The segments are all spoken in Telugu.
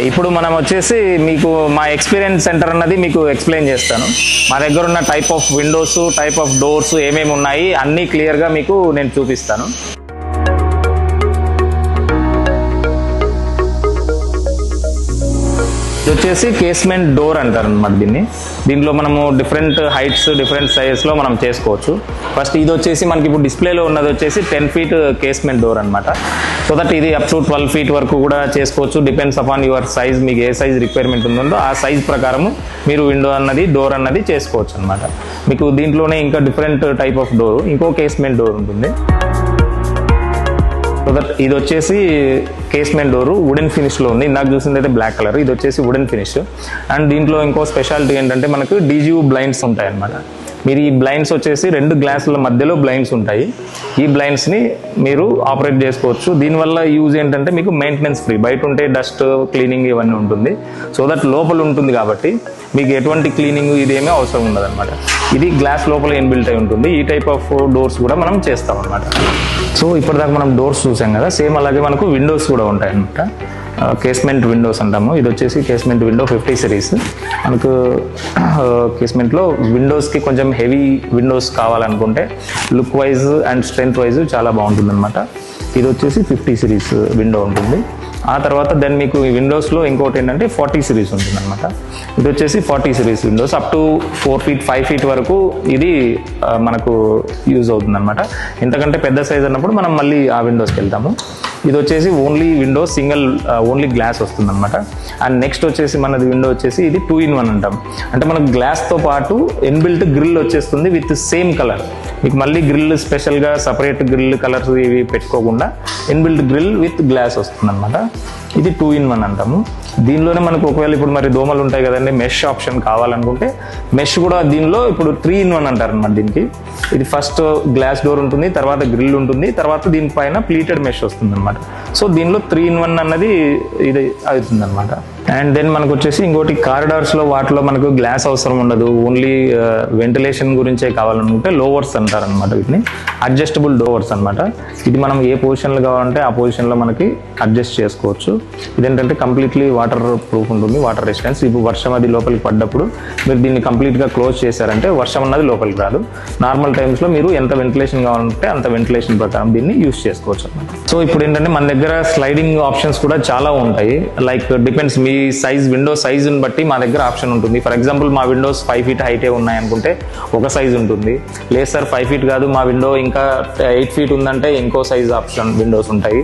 ఇప్పుడు మనం వచ్చేసి మీకు మా ఎక్స్పీరియన్స్ సెంటర్ అన్నది మీకు ఎక్స్ప్లెయిన్ చేస్తాను. మా దగ్గర ఉన్న type of Windows, type of doors ఏమేమి ఉన్నాయి అన్నీ క్లియర్గా మీకు నేను చూపిస్తాను. ఇది వచ్చేసి కేస్మెంట్ డోర్ అంటారు అనమాట దీంట్లో మనము డిఫరెంట్ హైట్స్, డిఫరెంట్ సైజెస్లో మనం చేసుకోవచ్చు. ఫస్ట్ ఇది వచ్చేసి మనకి ఇప్పుడు డిస్ప్లేలో ఉన్నది వచ్చేసి 10 feet కేస్మెంట్ డోర్ అనమాట. సో దట్ ఇది అప్ టు 12 feet వరకు కూడా చేసుకోవచ్చు. డిపెండ్స్ అపాన్ యువర్ సైజ్, మీకు ఏ సైజ్ రిక్వైర్మెంట్ ఉందో ఆ సైజ్ ప్రకారము మీరు విండో అన్నది, డోర్ అన్నది చేసుకోవచ్చు అనమాట. మీకు దీంట్లోనే ఇంకా డిఫరెంట్ టైప్ ఆఫ్ డోర్, ఇంకో కేస్మెంట్ డోర్ ఉంటుంది. సో దట్ ఇది వచ్చేసి కేస్మెంట్ డోరు వుడెన్ ఫినిష్లో ఉంది. ఇందాక చూసింది అయితే బ్లాక్ కలర్, ఇది వచ్చేసి వుడెన్ ఫినిష్. అండ్ దీంట్లో ఇంకో స్పెషాలిటీ ఏంటంటే మనకు డీజీయూ బ్లైండ్స్ ఉంటాయి అన్నమాట. మీరు ఈ బ్లైండ్స్ వచ్చేసి 2 గ్లాసుల మధ్యలో బ్లైండ్స్ ఉంటాయి. ఈ బ్లైండ్స్ని మీరు ఆపరేట్ చేసుకోవచ్చు. దీనివల్ల యూజ్ ఏంటంటే మీకు మెయింటెనెన్స్ ఫ్రీ, బయట ఉంటే డస్ట్ క్లీనింగ్ ఇవన్నీ ఉంటుంది. సో దట్ లోపల ఉంటుంది కాబట్టి మీకు ఎటువంటి క్లీనింగ్ ఇదేమీ అవసరం ఉండదు అనమాట. ఇది గ్లాస్ లోపల ఇన్బిల్ట్ అయి ఉంటుంది. ఈ టైప్ ఆఫ్ డోర్స్ కూడా మనం చేస్తాం అనమాట. సో ఇప్పటిదాకా మనం డోర్స్ చూసాం కదా, సేమ్ అలాగే మనకు విండోస్ కూడా ఉంటాయి అనమాట. కేస్మెంట్ విండోస్ అంటాము. ఇది వచ్చేసి కేస్మెంట్ విండో 50 series. మనకు కేస్మెంట్లో విండోస్కి కొంచెం హెవీ విండోస్ కావాలనుకుంటే look wise and strength wise చాలా బాగుంటుంది అనమాట. ఇది వచ్చేసి 50 series విండో ఉంటుంది. ఆ తర్వాత దెన్ మీకు ఈ విండోస్లో ఇంకోటి ఏంటంటే 40 series ఉంటుంది అనమాట. ఇది వచ్చేసి 40 series Windows up to 4 feet 5 feet వరకు ఇది మనకు యూజ్ అవుతుంది అనమాట. ఇంతకంటే పెద్ద సైజ్ అన్నప్పుడు మనం మళ్ళీ ఆ విండోస్కి వెళ్తాము. ఇది వచ్చేసి only window single, only glass వస్తుంది అనమాట. అండ్ నెక్స్ట్ వచ్చేసి మనది విండో వచ్చేసి ఇది 2-in-1 అంటాం. అంటే మనకు గ్లాస్తో పాటు ఇన్బిల్ట్ గ్రిల్ వచ్చేస్తుంది విత్ సేమ్ కలర్. మీకు మళ్ళీ గ్రిల్ స్పెషల్గా సపరేట్ గ్రిల్ కలర్స్ ఇవి పెట్టుకోకుండా ఇన్బిల్ట్ గ్రిల్ విత్ గ్లాస్ వస్తుంది అనమాట. ఇది 2-in-1 అంటాము. దీనిలోనే మనకు ఒకవేళ ఇప్పుడు మరి దోమలు ఉంటాయి కదండి, మెష్ ఆప్షన్ కావాలనుకుంటే మెష్ కూడా దీనిలో ఇప్పుడు 3-in-1 అంటారు అనమాట. దీనికి ఇది ఫస్ట్ గ్లాస్ డోర్ ఉంటుంది, తర్వాత గ్రిల్ ఉంటుంది, తర్వాత దీనిపైన ప్లీటెడ్ మెష్ వస్తుంది అనమాట. సో దీనిలో 3-in-1 అన్నది ఇది అవుతుంది అనమాట. అండ్ దెన్ మనకు వచ్చేసి ఇంకోటి కారిడార్స్లో వాటిలో మనకు గ్లాస్ అవసరం ఉండదు, ఓన్లీ వెంటిలేషన్ గురించే కావాలనుకుంటే లోవర్స్ అంటారు అనమాట. వీటిని అడ్జస్టబుల్ డోవర్స్ అనమాట. ఇది మనం ఏ పొజిషన్లో కావాలంటే ఆ పొజిషన్లో మనకి అడ్జస్ట్ చేసుకోవచ్చు. ఇదేంటంటే కంప్లీట్లీ వాటర్ ప్రూఫ్ ఉంటుంది, వాటర్ రెసిస్టెన్స్. ఇప్పుడు వర్షం అది లోపలికి పడ్డప్పుడు మీరు దీన్ని కంప్లీట్గా క్లోజ్ చేశారంటే వర్షం అన్నది లోపలికి రాదు. నార్మల్ టైమ్స్లో మీరు ఎంత వెంటిలేషన్ కావాలంటే అంత వెంటిలేషన్ ప్రకారం దీన్ని యూస్ చేసుకోవచ్చు అనమాట. సో ఇప్పుడు ఏంటంటే మన దగ్గర స్లైడింగ్ ఆప్షన్స్ కూడా చాలా ఉంటాయి. లైక్ డిపెండ్స్ మీ సైజ్, విండో సైజుని బట్టి మా దగ్గర ఆప్షన్ ఉంటుంది. ఫర్ ఎగ్జాంపుల్ మా విండోస్ 5 feet హైటే ఉన్నాయనుకుంటే ఒక సైజ్ ఉంటుంది. లేదు సార్ 5 feet కాదు, మా విండో ఇంకా 8 feet ఉందంటే ఇంకో సైజ్ ఆప్షన్ విండోస్ ఉంటాయి.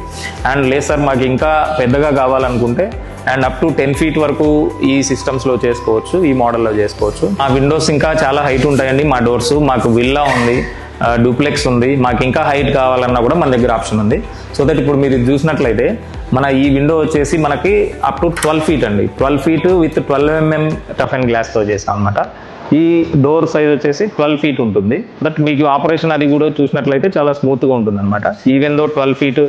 అండ్ లేదు సార్ మాకు ఇంకా పెద్దగా కావాలనుకుంటే అండ్ అప్ టు 10 feet వరకు ఈ సిస్టమ్స్లో చేసుకోవచ్చు, ఈ మోడల్లో చేసుకోవచ్చు. ఆ విండోస్ ఇంకా చాలా హైట్ ఉంటాయండి మా డోర్స్. మాకు విల్లా ఉంది, డూప్లెక్స్ ఉంది, మాకు ఇంకా హైట్ కావాలన్నా కూడా మన దగ్గర ఆప్షన్ ఉంది. సో దట్ ఇప్పుడు మీరు చూసినట్లయితే మన ఈ విండో వచ్చేసి మనకి అప్ టు 12 feet అండి. 12 feet with 12 mm tough and గ్లాస్తో చేసాం అనమాట. ఈ డోర్ సైజ్ వచ్చేసి 12 feet ఉంటుంది. బట్ మీకు ఆపరేషన్ అది కూడా చూసినట్లయితే చాలా స్మూత్గా ఉంటుంది అనమాట. Even though 12 feet,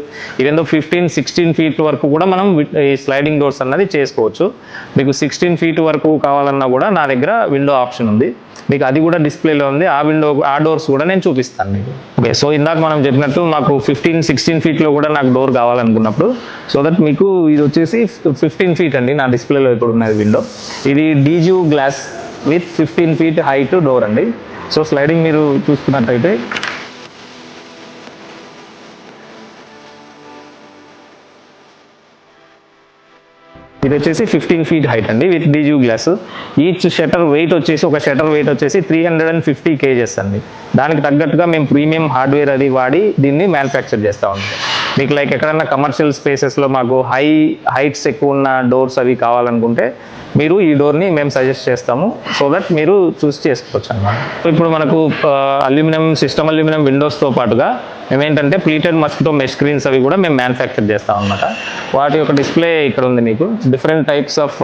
even though 15-16 feet వరకు కూడా మనం ఈ స్లైడింగ్ డోర్స్ అన్నది చేసుకోవచ్చు. మీకు 16 feet వరకు కావాలన్నా కూడా నా దగ్గర విండో ఆప్షన్ ఉంది. మీకు అది కూడా డిస్ప్లేలో ఉంది. ఆ డోర్స్ కూడా నేను చూపిస్తాను మీకు. ఓకే, సో ఇందాక మనం చెప్పినట్టు నాకు 15-16 feetలో కూడా నాకు డోర్ కావాలనుకున్నప్పుడు సో దట్ మీకు ఇది వచ్చేసి 15 feet అండి నా డిస్ప్లేలో ఇప్పుడు ఉన్నది విండో. ఇది DGU glass with 15 feet height door అండి. సో స్లైడింగ్ మీరు చూసుకున్నట్టయితే ఇది వచ్చేసి 15 feet హైట్ అండి with DGU glass. Each shutter weight వచ్చేసి, ఒక షటర్ వెయిట్ వచ్చేసి 350 kgs అండి. దానికి తగ్గట్టుగా మేము ప్రీమియం హార్డ్వేర్ అది వాడి దీన్ని మ్యానుఫ్యాక్చర్ చేస్తూ ఉంటాం. మీకు లైక్ ఎక్కడన్నా కమర్షియల్ స్పేసెస్లో మాకు హైట్స్ ఎక్కువ ఉన్న డోర్స్ అవి కావాలనుకుంటే మీరు ఈ డోర్ని మేము సజెస్ట్ చేస్తాము. సో దట్ మీరు చూస్ చేసుకోవచ్చు అన్నమాట. సో ఇప్పుడు మనకు అల్యూమినియం సిస్టమ్, అల్యూమినియం విండోస్తో పాటుగా మేమేంటంటే ప్లీటెడ్ మస్కిటో మెష్ స్క్రీన్స్ అవి కూడా మేము మ్యానుఫ్యాక్చర్ చేస్తాం అనమాట. వాటి యొక్క డిస్ప్లే ఇక్కడ ఉంది. మీకు డిఫరెంట్ టైప్స్ ఆఫ్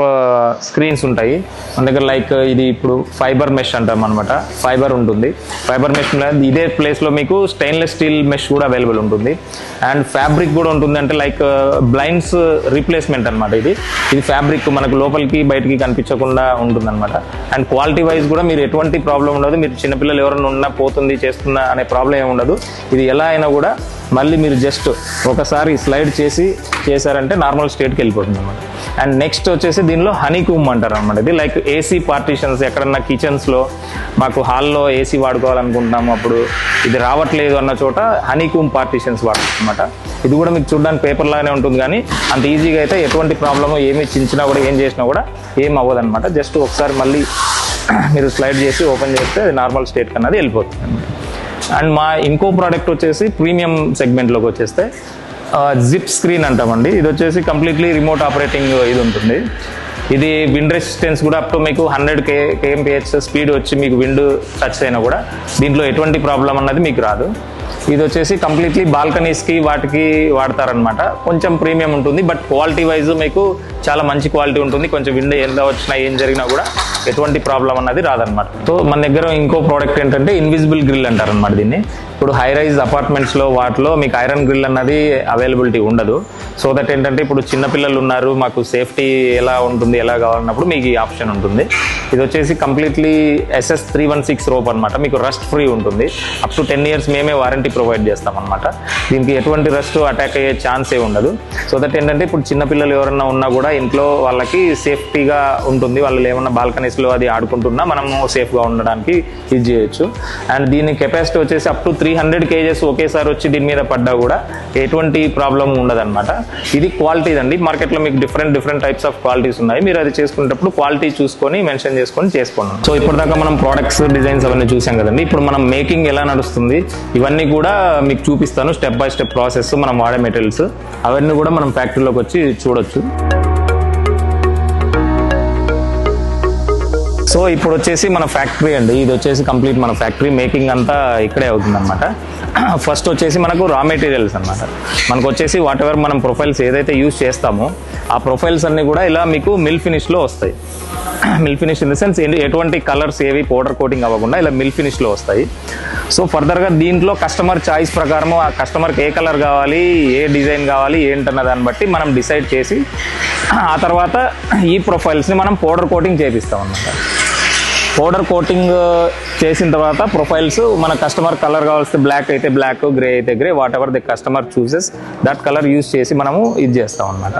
స్క్రీన్స్ ఉంటాయి మన దగ్గర. లైక్ ఇది ఇప్పుడు ఫైబర్ మెష్ అంటాం అనమాట. ఫైబర్ ఉంటుంది. ఫైబర్ మెష్ ఇదే ప్లేస్లో మీకు స్టెయిన్లెస్ స్టీల్ మెష్ కూడా అవైలబుల్ ఉంటుంది. అండ్ ఫ్యాబ్రిక్ కూడా ఉంటుంది. అంటే లైక్ బ్లైండ్స్ రీప్లేస్మెంట్ అనమాట. ఇది ఫ్యాబ్రిక్ మనకు లోపలికి బయటికి కనిపించకుండా ఉంటుంది అనమాట. అండ్ క్వాలిటీ వైజ్ కూడా మీరు ఎటువంటి ప్రాబ్లం ఉండదు. మీరు చిన్నపిల్లలు ఎవరైనా ఉన్నా పోతుంది చేస్తున్నా అనే ప్రాబ్లం ఏమి ఉండదు. ఇది ఎలా అయినా కూడా మళ్ళీ మీరు జస్ట్ ఒకసారి స్లైడ్ చేశారంటే నార్మల్ స్టేట్కి వెళ్ళిపోతుంది అనమాట. అండ్ నెక్స్ట్ వచ్చేసి దీనిలో హనీ కూమ్ అంటారు అనమాట. ఇది లైక్ ఏసీ పార్టీషన్స్, ఎక్కడన్నా కిచెన్స్లో మాకు హాల్లో ఏసీ వాడుకోవాలనుకుంటున్నాము, అప్పుడు ఇది రావట్లేదు అన్న చోట హనీ కూమ్ పార్టీషన్స్ వాడతాం అనమాట. ఇది కూడా మీకు చూడడానికి పేపర్ లాగానే ఉంటుంది, కానీ అంత ఈజీగా అయితే ఎటువంటి ప్రాబ్లము ఏమి చించినా కూడా ఏం చేసినా కూడా ఏం అవ్వదు అనమాట. జస్ట్ ఒకసారి మళ్ళీ మీరు స్లైడ్ చేసి ఓపెన్ చేస్తే అది నార్మల్ స్టేట్ కన్నది వెళ్ళిపోతుంది అనమాట. అండ్ మా ఇంకో ప్రోడక్ట్ వచ్చేసి ప్రీమియం సెగ్మెంట్లోకి వచ్చేస్తే జిప్ స్క్రీన్ అంటామండి. ఇది వచ్చేసి కంప్లీట్లీ రిమోట్ ఆపరేటింగ్ ఇది ఉంటుంది. ఇది విండ్ రెసిస్టెన్స్ కూడా అప్ టు మీకు 100 kmph స్పీడ్ వచ్చి మీకు విండ్ టచ్ అయినా కూడా దీంట్లో ఎటువంటి ప్రాబ్లం అన్నది మీకు రాదు. ఇది వచ్చేసి కంప్లీట్లీ బాల్కనీస్కి వాటికి వాడతారనమాట. కొంచెం ప్రీమియం ఉంటుంది, బట్ క్వాలిటీ వైజ్ మీకు చాలా మంచి క్వాలిటీ ఉంటుంది. కొంచెం విండ్ ఎంత వచ్చినా ఏం జరిగినా కూడా ఎటువంటి ప్రాబ్లం అన్నది రాదనమాట. సో మన దగ్గర ఇంకో ప్రోడక్ట్ ఏంటంటే ఇన్విజిబుల్ గ్రిల్ అంటారనమాట దీన్ని. ఇప్పుడు హై రైజ్ అపార్ట్మెంట్స్లో వాటిలో మీకు ఐరన్ గ్రిల్ అన్నది అవైలబిలిటీ ఉండదు. సో దట్ ఏంటంటే ఇప్పుడు చిన్నపిల్లలు ఉన్నారు, మాకు సేఫ్టీ ఎలా ఉంటుంది ఎలా కావాలన్నప్పుడు మీకు ఈ ఆప్షన్ ఉంటుంది. ఇది వచ్చేసి కంప్లీట్లీ SS316 రోప్ అనమాట. మీకు రస్ట్ ఫ్రీ ఉంటుంది. అప్ టు 10 years మేమే వారంటీ ప్రొవైడ్ చేస్తాం అనమాట. దీనికి ఎటువంటి రస్ట్ అటాక్ అయ్యే ఛాన్సే ఉండదు. సో దట్ ఏంటంటే ఇప్పుడు చిన్నపిల్లలు ఎవరన్నా ఉన్నా కూడా ఇంట్లో వాళ్ళకి సేఫ్టీగా ఉంటుంది. వాళ్ళు ఏమన్నా బాల్కనీస్లో అది ఆడుకుంటున్నా మనము సేఫ్గా ఉండడానికి ఇది చేయొచ్చు. అండ్ దీని కెపాసిటీ వచ్చేసి అప్ టు 300 kgs ఒకేసారి వచ్చి దీని మీద పడ్డా కూడా ఎటువంటి ప్రాబ్లం ఉండదు అనమాట. ఇది క్వాలిటీ అండి. మార్కెట్లో మీకు డిఫరెంట్ టైప్స్ ఆఫ్ క్వాలిటీస్ ఉన్నాయి. మీరు అది చేసుకునేటప్పుడు క్వాలిటీ చూసుకొని మెన్షన్ చేసుకొని చేసుకోండి. సో ఇప్పటిదాకా మనం ప్రోడక్ట్స్ డిజైన్స్ అవన్నీ చూసాం కదండి. ఇప్పుడు మనం మేకింగ్ ఎలా నడుస్తుంది ఇవన్నీ కూడా మీకు చూపిస్తాను. స్టెప్ బై స్టెప్ ప్రాసెస్, మనం వాడే మెటీరియల్స్ అవన్నీ కూడా మనం ఫ్యాక్టరీలోకి వచ్చి చూడొచ్చు. సో ఇప్పుడు వచ్చేసి మన ఫ్యాక్టరీ అండి. ఇది వచ్చేసి కంప్లీట్ మన ఫ్యాక్టరీ మేకింగ్ అంతా ఇక్కడే అవుతుంది అనమాట. ఫస్ట్ వచ్చేసి మనకు రా మెటీరియల్స్ అనమాట. మనకు వచ్చేసి వాట్ ఎవర్ మనం ప్రొఫైల్స్ ఏదైతే యూజ్ చేస్తామో ఆ ప్రొఫైల్స్ అన్నీ కూడా ఇలా మీకు మిల్ ఫినిష్లో వస్తాయి. Mill finish in the sense ఎటువంటి కలర్స్ ఏవి పౌడర్ కోటింగ్ అవ్వకుండా ఇలా మిల్ ఫినిష్లో వస్తాయి. సో ఫర్దర్గా దీంట్లో కస్టమర్ చాయిస్ ప్రకారము ఆ కస్టమర్కి ఏ కలర్ కావాలి, ఏ డిజైన్ కావాలి ఏంటన్న దాన్ని బట్టి మనం డిసైడ్ చేసి ఆ తర్వాత ఈ ప్రొఫైల్స్ని మనం పౌడర్ కోటింగ్ చేపిస్తాం అన్నమాట. పౌడర్ కోటింగ్ చేసిన తర్వాత ప్రొఫైల్స్ మన కస్టమర్ కలర్ కావాల్సి బ్లాక్ అయితే బ్లాక్, గ్రే అయితే grey, what ever the customer chooses that colour use చేసి మనము ఇది చేస్తాం అన్నమాట.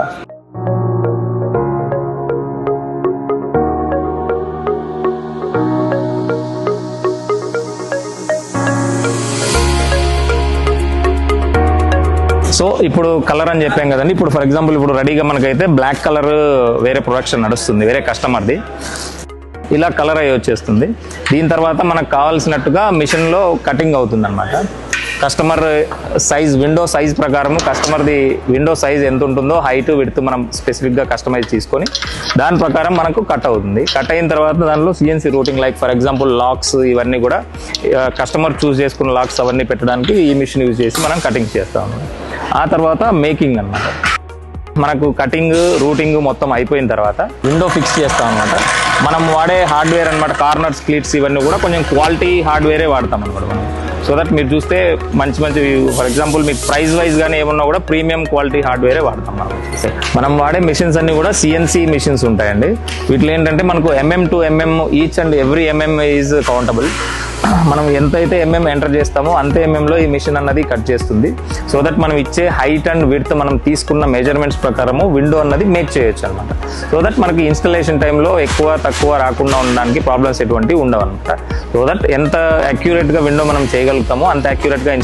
సో ఇప్పుడు కలర్ అని చెప్పాం కదండి. ఇప్పుడు ఫర్ ఎగ్జాంపుల్ ఇప్పుడు రెడీగా మనకైతే బ్లాక్ కలర్ వేరే ప్రొడక్షన్ నడుస్తుంది, వేరే కస్టమర్ది. ఇలా కలర్ అయ్యి వచ్చేస్తుంది. దీని తర్వాత మనకు కావాల్సినట్టుగా మిషన్లో కటింగ్ అవుతుంది అనమాట. కస్టమర్ సైజ్, విండో సైజ్ ప్రకారము కస్టమర్ది విండో సైజ్ ఎంత ఉంటుందో హైట్ విడ్త్ మనం స్పెసిఫిక్గా కస్టమైజ్ తీసుకొని దాని ప్రకారం మనకు కట్ అవుతుంది. కట్ అయిన తర్వాత దానిలో CNC routing, like for example locks ఇవన్నీ కూడా కస్టమర్ చూస్ చేసుకున్న లాక్స్ అవన్నీ పెట్టడానికి ఈ మిషన్ యూజ్ చేసి మనం కటింగ్ చేస్తాము. ఆ తర్వాత మేకింగ్ అన్నమాట. మనకు కటింగ్ రూటింగ్ మొత్తం అయిపోయిన తర్వాత విండో ఫిక్స్ చేస్తాం అనమాట. మనం వాడే హార్డ్వేర్ అనమాట, కార్నర్స్, క్లీట్స్ ఇవన్నీ కూడా కొంచెం క్వాలిటీ హార్డ్వేరే వాడతాం అనమాట మనం. సో దట్ మీరు చూస్తే మంచి ఫర్ ఎగ్జాంపుల్ మీకు ప్రైస్ వైజ్ కానీ ఏమన్నా కూడా ప్రీమియం క్వాలిటీ హార్డ్వేరే వాడతాం మనం వాడే మిషన్స్ అన్ని కూడా CNC మిషన్స్ ఉంటాయండి. వీటిలో ఏంటంటే మనకు mm to mm each and every mm is countable. మనం ఎంతైతే ఎంటర్ చేస్తామో అంతే ఎంఎంలో ఈ మిషన్ అన్నది కట్ చేస్తుంది. సో దట్ మనం ఇచ్చే హైట్ అండ్ విడ్త్ మనం తీసుకున్న మెజర్మెంట్స్ ప్రకారము విండో అన్నది మేక్ చేయొచ్చు అనమాట. సో దట్ మనకి ఇన్స్టలేషన్ టైంలో ఎక్కువ తక్కువ రాకుండా ఉండడానికి ప్రాబ్లమ్స్ ఎటువంటి ఉండవు అనమాట. సో దట్ ఎంత అక్యురేట్గా విండో మనం చేయగలుగుతామో అంత అక్యురేట్గా